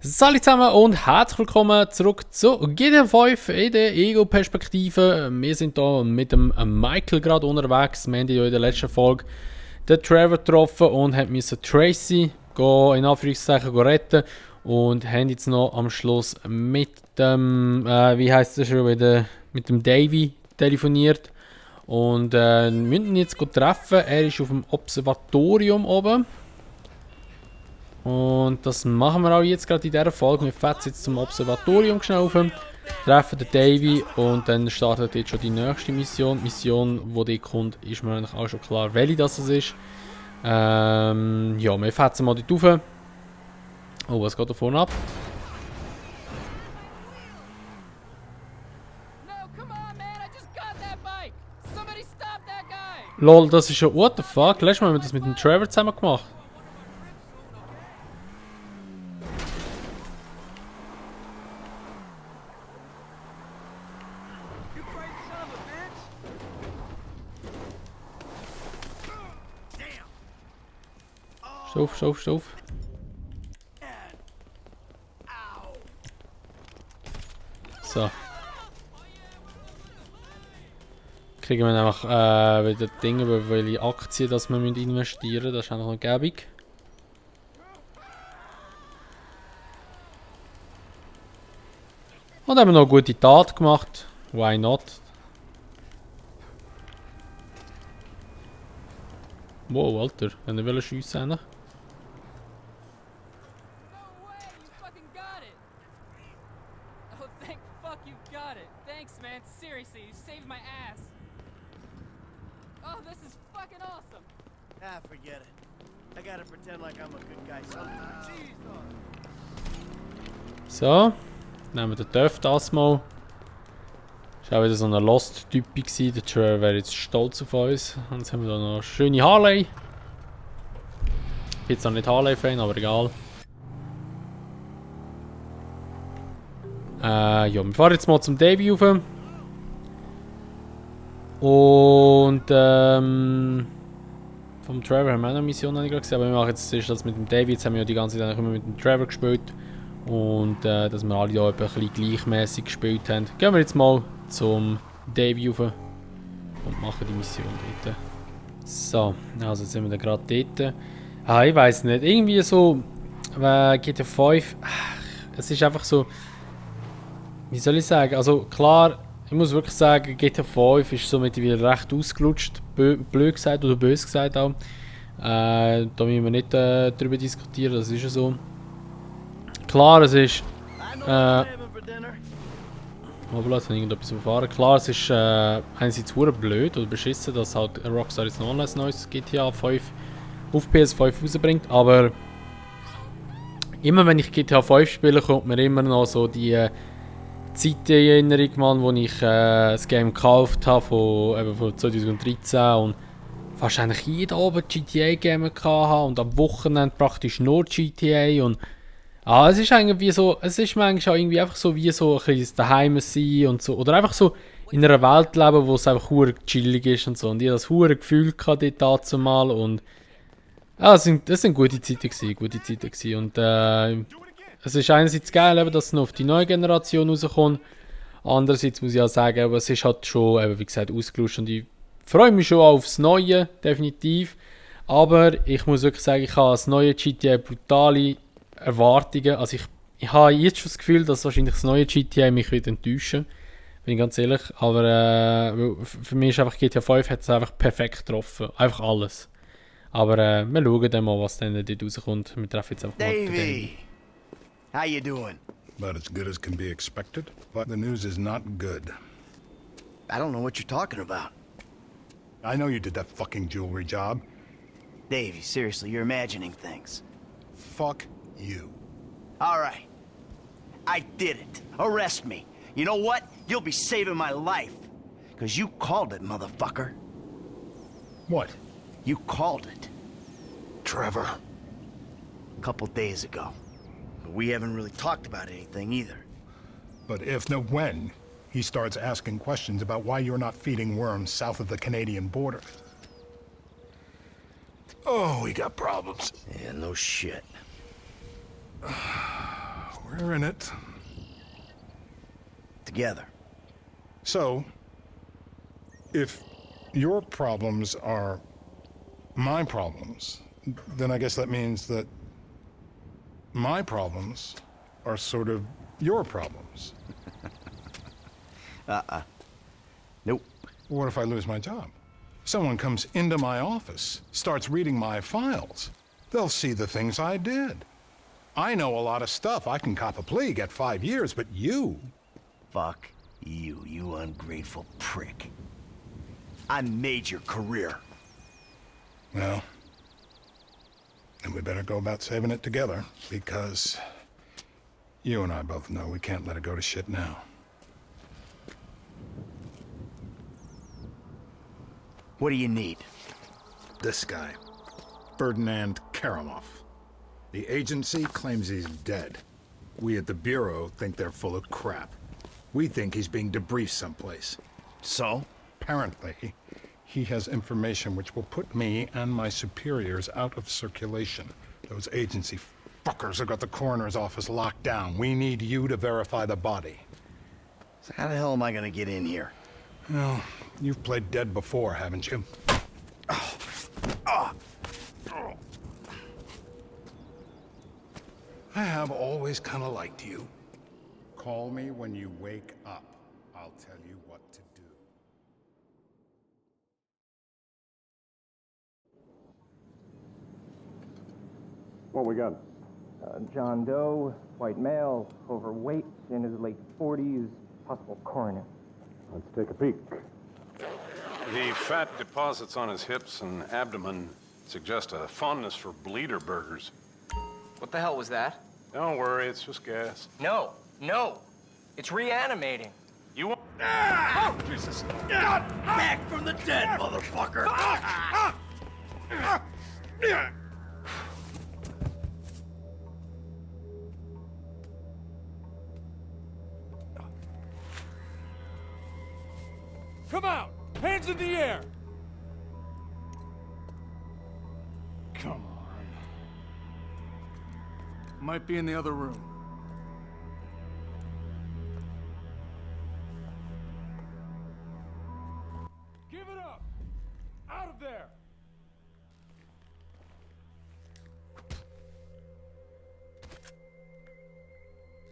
Salut zusammen und herzlich willkommen zurück zu GTA 5 in der Ego-Perspektive. Wir sind hier mit dem Michael gerade unterwegs. Wir haben ja in der letzten Folge den Trevor getroffen und mussten Tracy in Anführungszeichen retten. Und haben jetzt noch am Schluss mit dem, wie heisst es schon wieder, mit dem Davy telefoniert. Und wir müssen ihn jetzt treffen. Er ist auf dem Observatorium oben. Und das machen wir auch jetzt gerade in dieser Folge. Wir fahren jetzt zum Observatorium schnell auf, treffen den Davy und dann startet jetzt schon die nächste Mission. Die Mission, die dort kommt, ist mir eigentlich auch schon klar, welche das ist. Ja, wir fahren mal dort rauf. Oh, was geht da vorne ab? Lol, das ist schon what the fuck? Letztes Mal haben wir das mit dem Trevor zusammen gemacht. Steh auf. So. Kriegen wir einfach wieder Dinge über welche Aktien, dass wir investieren müssen. Das ist einfach noch gäbig. Und haben wir noch eine gute Tat gemacht. Why not? Wow, Alter, wenn ich schiessen will. Ah, forget it. I gotta pretend like I'm a good guy sometimes. So, nehmen wir den Duff das mal. Das war auch wieder so ein Lost-Typ. Der Trevor wäre jetzt stolz auf uns. Und jetzt haben wir da noch eine schöne Harley. Ich bin zwar nicht Harley-Fan, aber egal. Ja, wir fahren jetzt mal zum Davy rauf. Und vom Trevor haben wir auch noch eine Mission noch nicht gesehen, aber wir machen jetzt das mit dem Davy. Jetzt haben wir ja die ganze Zeit immer mit dem Trevor gespielt. Und dass wir alle hier ein bisschen gleichmäßig gespielt haben. Gehen wir jetzt mal zum Davy rauf und machen die Mission dort. So, also jetzt sind wir da gerade dort. Ich weiß nicht, irgendwie so GTA 5, es ist einfach so, wie soll ich sagen, also klar, ich muss wirklich sagen, GTA 5 ist somit wieder recht ausgelutscht, blöd gesagt oder böse gesagt auch. Da müssen wir nicht darüber diskutieren, das ist ja so. Klar, es ist. Obwohl, jetzt habe ich irgendetwas überfahren. Klar, es ist einerseits verdammt blöd oder beschissen, dass halt Rockstar jetzt noch ein neues GTA 5 auf PS5 rausbringt, aber immer wenn ich GTA 5 spiele, kommt mir immer noch so die Zeit in Erinnerung, Mann, wo ich das Game gekauft habe von 2013 und wahrscheinlich jeden Abend GTA-Game hatte und am Wochenende praktisch nur GTA und es ist irgendwie so, es ist manchmal auch irgendwie einfach so wie so ein bisschen daheim sein und so, oder einfach so in einer Welt leben, wo es einfach hure chillig ist und so und ich habe das hure Gefühl dort dazu mal und es sind gute Zeiten gewesen und es ist einerseits geil, eben, dass es noch auf die neue Generation rauskommt, andererseits muss ich auch sagen, aber es ist halt schon, eben, wie gesagt, ausgelutscht und ich freue mich schon aufs Neue, definitiv, aber ich muss wirklich sagen, ich habe das neue GTA brutale Erwartungen. Also ich habe jetzt schon das Gefühl, dass wahrscheinlich das neue GTA mich wird enttäuschen. Bin ich ganz ehrlich. Aber für mich ist einfach GTA 5 hat es einfach perfekt getroffen. Einfach alles. Aber wir schauen dann mal, was dann dort rauskommt. Wir treffen jetzt einfach mal den Davey, how you doing? About as good as can be expected, but the news is not good. I don't know what you're talking about. I know you did that fucking jewelry job. Davey, seriously, you're imagining things. Fuck you. All right. I did it. Arrest me. You know what? You'll be saving my life. Because you called it, motherfucker. What? You called it. Trevor. A couple days ago. But we haven't really talked about anything either. But if, no when, he starts asking questions about why you're not feeding worms south of the Canadian border. Oh, we got problems. Yeah, no shit. We're in it. Together. So, if your problems are my problems, then I guess that means that my problems are sort of your problems. Nope. What if I lose my job? Someone comes into my office, starts reading my files. They'll see the things I did. I know a lot of stuff. I can cop a plea, get 5 years, but you... Fuck you, you ungrateful prick. I made your career. Well, then we better go about saving it together, because you and I both know we can't let it go to shit now. What do you need? This guy, Ferdinand Kerimov. The agency claims he's dead. We at the Bureau think they're full of crap. We think he's being debriefed someplace. So? Apparently, he has information which will put me and my superiors out of circulation. Those agency fuckers have got the coroner's office locked down. We need you to verify the body. So how the hell am I gonna get in here? Well, you've played dead before, haven't you? I have always kind of liked you. Call me when you wake up. I'll tell you what to do. What we got? John Doe, white male, overweight, in his late 40s, possible coroner. Let's take a peek. The fat deposits on his hips and abdomen suggest a fondness for bleeder burgers. What the hell was that? Don't worry, it's just gas. No, no. It's reanimating. You won't... Oh, Jesus! God, back from the dead, motherfucker! Come out! Hands in the air! Come on. Might be in the other room. Give it up! Out of there!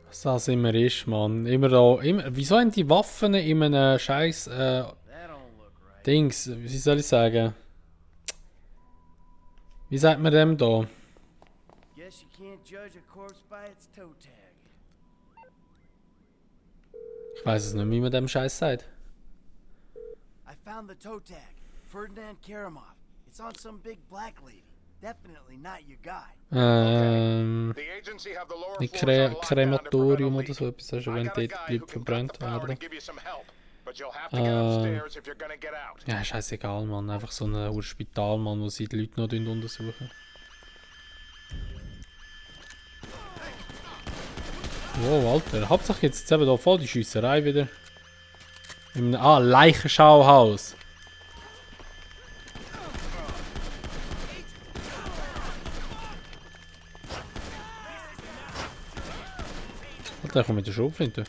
Was das immer ist, Mann. Immer da. Wieso haben die Waffen in einem scheiß Dings? Wie soll ich sagen? Wie sagt man dem da? Guess you can't judge a corpse by its toe tag. Ich weiß es nicht, wie man dem Scheiß sagt. I found the toe tag. Ferdinand Kerimov. It's on some big black lady. Definitely not your guy. The agency have the lower Nicht floors on lockdown to Krematorium prevent a oder so leak. etwas, hast du I erwähnt, got a dort guy who bleibt can cut verbrannt the power werden. and give you some help, but you'll have to get upstairs if you're gonna get out. Ja, scheißegal, Mann. Einfach so ein Spital, Mann, wo sie die Leute noch untersuchen. Wow, Alter. Hauptsache jetzt eben da voll die Schiesserei wieder. Leichenschauhaus. Alter, komm mit der Schrotflinte.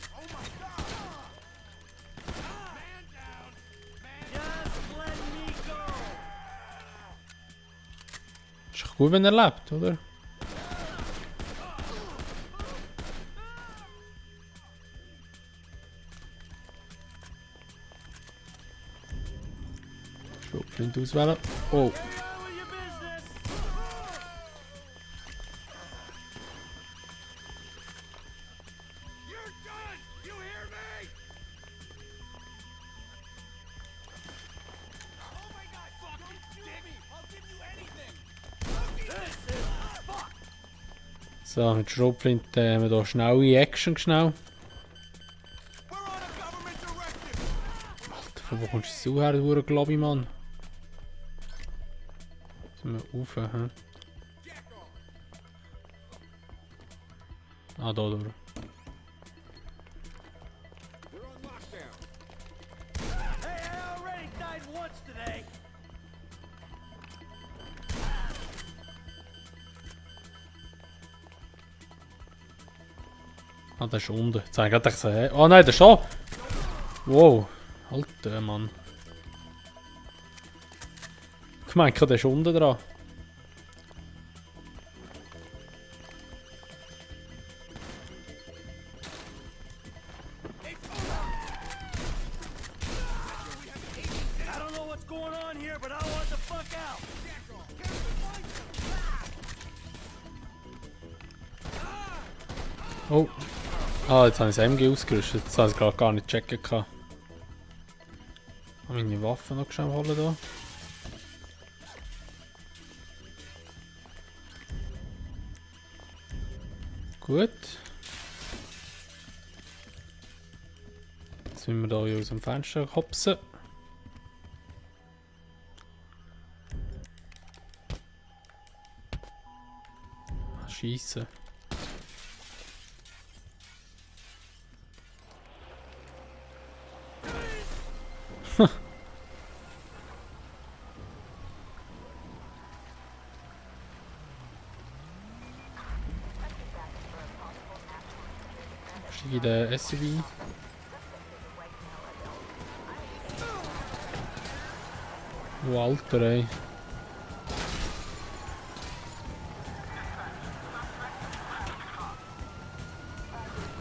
Ist doch gut, wenn er lebt, oder? Schrotflinte auswählen. Oh. So, mit Schrotflinte haben wir hier schnelle Action schnell. Alter, von wo kommst du so her, du Globby, Mann? Sind wir rauf, hä? Ah, da durch. Hey, I already died once today. Ah, der ist unten. Jetzt habe ich gerade gedacht, hä? Oh nein, der ist schon! Wow. Alter Mann. Ich meine, der ist unten dran. I don't know what's going on here, but I want the fuck out. Oh. Ah, jetzt habe ich das MG ausgerüstet. Das habe ich gerade gar nicht checken können. Ich habe meine Waffe noch schnell holen da. Gut. Jetzt müssen wir hier aus dem Fenster hopsen. Schießen. Steige in den SUV. Oh, Alter, ey.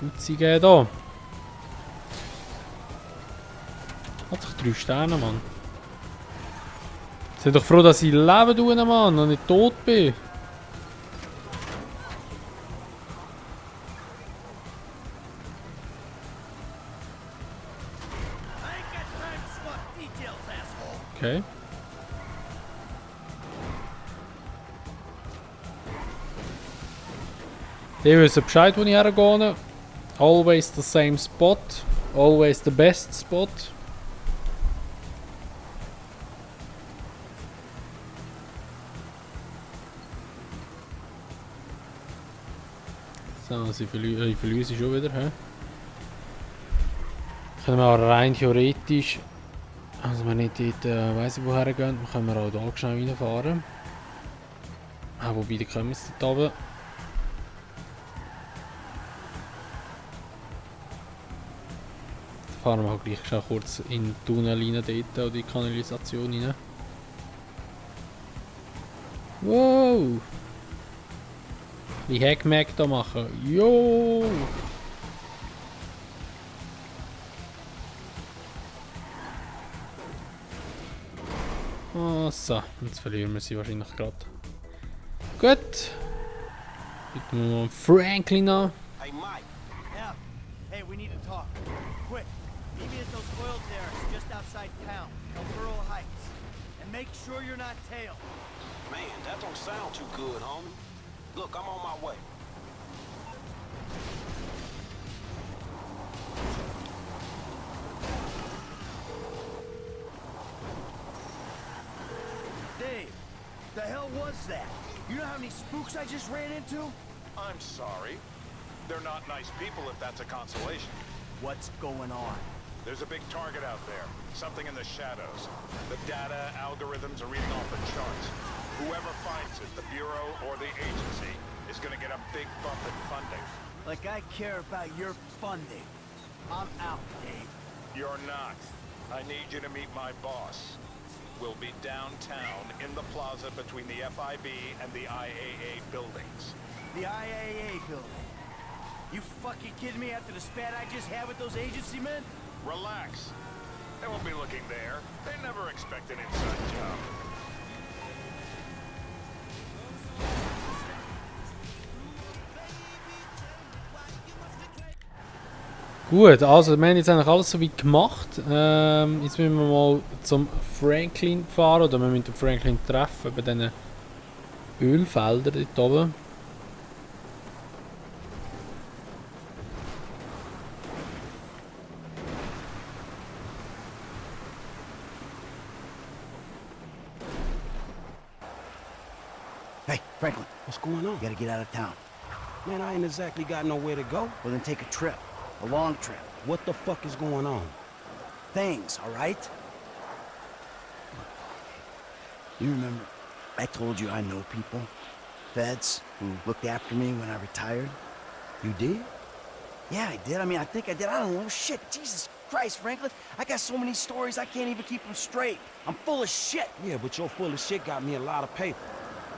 Gut sie gehen da. Hat doch 3 Sterne, Mann. Seid doch froh, dass ich leben tue, Mann, und nicht tot bin. Okay. Die wissen Bescheid, wo ich hergehe. Always the same spot. Always the best spot. So, ich verliere sie schon wieder. He? Können wir auch rein theoretisch, also wenn nicht dort weiss ich woher gehen, können wir auch hier schnell reinfahren. Ah, wobei, die kommen jetzt dort runter. Dann fahren wir auch gleich schnell kurz in den Tunnel rein, dort, oder die Kanalisation rein. Wow! Wie Hackmack da machen. Jo! Oh, so, jetzt verlieren wir sie wahrscheinlich gerade. Gut. Bieten wir mal Franklin an. Hey, Mike. Yeah. Hey, we need to talk. Quick. Meet me at those oil derricks just outside town, El Burro Heights. And make sure you're not tailed. Man, that don't sound too good, homie. Look, I'm on my way. Dave, the hell was that? You know how many spooks I just ran into? I'm sorry. They're not nice people if that's a consolation. What's going on? There's a big target out there. Something in the shadows. The data algorithms are reading off the charts. Whoever finds it, the Bureau or the agency, is gonna get a big bump in funding. Like I care about your funding. I'm out, Dave. You're not. I need you to meet my boss. We'll be downtown in the plaza between the FIB and the IAA buildings. The IAA building. You fucking kidding me after the spat I just had with those agency men? Relax. They won't be looking there. They never expect an inside job. Gut, also wir haben jetzt eigentlich alles so weit gemacht. Jetzt müssen wir mal zum Franklin fahren, oder wir müssen den Franklin treffen bei diesen Ölfeldern dort oben. Hey, Franklin, What's going on? you gotta get out of town. Man, I ain't exactly got nowhere to go. Well, then take a trip. A long trip. What the fuck is going on? Things, all right? You remember, I told you I know people, feds, who looked after me when I retired? You did? Yeah, I did. I mean, I think I did. I don't know. Shit, Jesus Christ, Franklin. I got so many stories I can't even keep them straight. I'm full of shit. Yeah, but your full of shit got me a lot of paper.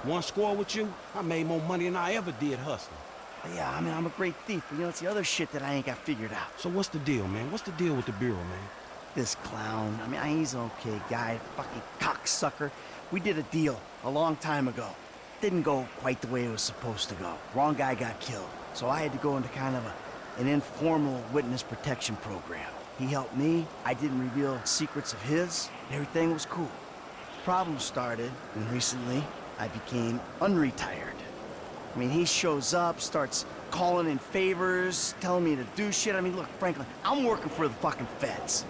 One score with you, I made more money than I ever did hustling. Yeah, I mean, I'm a great thief, but you know, it's the other shit that I ain't got figured out. So what's the deal, man? What's the deal with the Bureau, man? This clown, I mean, he's an okay guy, fucking cocksucker. We did a deal a long time ago. Didn't go quite the way it was supposed to go. Wrong guy got killed. So I had to go into kind of an informal witness protection program. He helped me, I didn't reveal secrets of his, everything was cool. Problem started when recently I became unretired. I mean, he shows up, starts calling in favors, telling me to do shit. I mean, look, Franklin, I'm working for the fucking feds.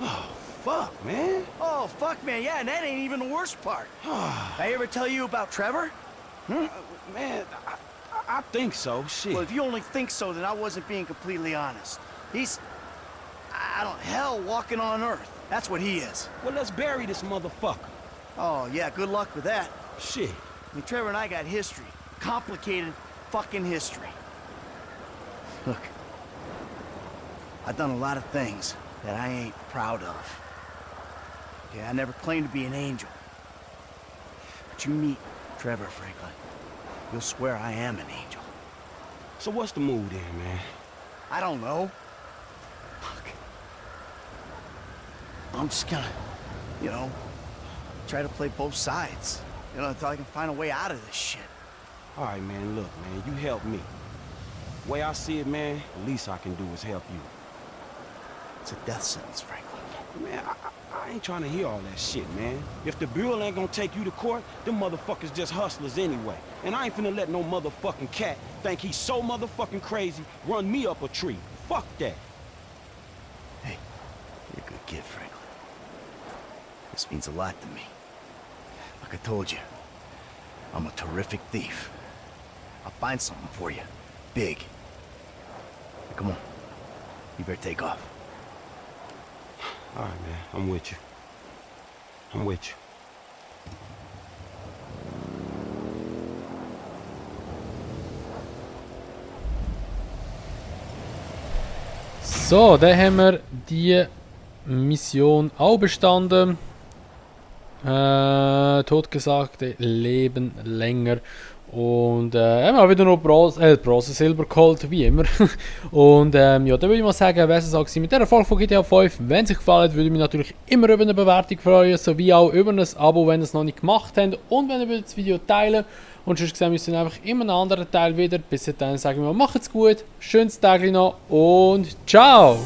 Oh, fuck, man. Oh, fuck, man, yeah, and that ain't even the worst part. I ever tell you about Trevor? Man, I think so, shit. Well, if you only think so, then I wasn't being completely honest. He's, I don't, hell walking on Earth. That's what he is. Well, let's bury this motherfucker. Oh, yeah, good luck with that. Shit. I mean, Trevor and I got history. Complicated fucking history. Look, I've done a lot of things that I ain't proud of. Okay, I never claimed to be an angel. But you meet Trevor, Franklin, you'll swear I am an angel. So what's the mood then, man? I don't know. Look, I'm just gonna, you know, try to play both sides. You know, until I can find a way out of this shit. All right, man, look, man, you help me. Way I see it, man, the least I can do is help you. It's a death sentence, Franklin. Man, I ain't trying to hear all that shit, man. If the Bureau ain't gonna take you to court, them motherfuckers just hustlers anyway. And I ain't finna let no motherfucking cat think he's so motherfucking crazy, run me up a tree. Fuck that. Hey, you're a good kid, Franklin. This means a lot to me. Like I told you, I'm a terrific thief. I'll find something for you. Big. Now, come on. You better take off. All right, man. I'm with you. I'm with you. So, dann haben wir die Mission auch bestanden. Totgesagte leben länger. Und haben wir wieder noch Bronze Silber geholt, wie immer. Und ja, dann würde ich mal sagen, wer es auch mit dieser Folge von GTA 5. Wenn es euch gefallen hat, würde ich mich natürlich immer über eine Bewertung freuen, sowie auch über ein Abo, wenn ihr es noch nicht gemacht habt. Und wenn ihr das Video teilen. Und sonst sehen wir uns dann einfach immer einen anderen Teil wieder. Bis dahin sagen wir, macht's gut, schönes Tag noch und ciao!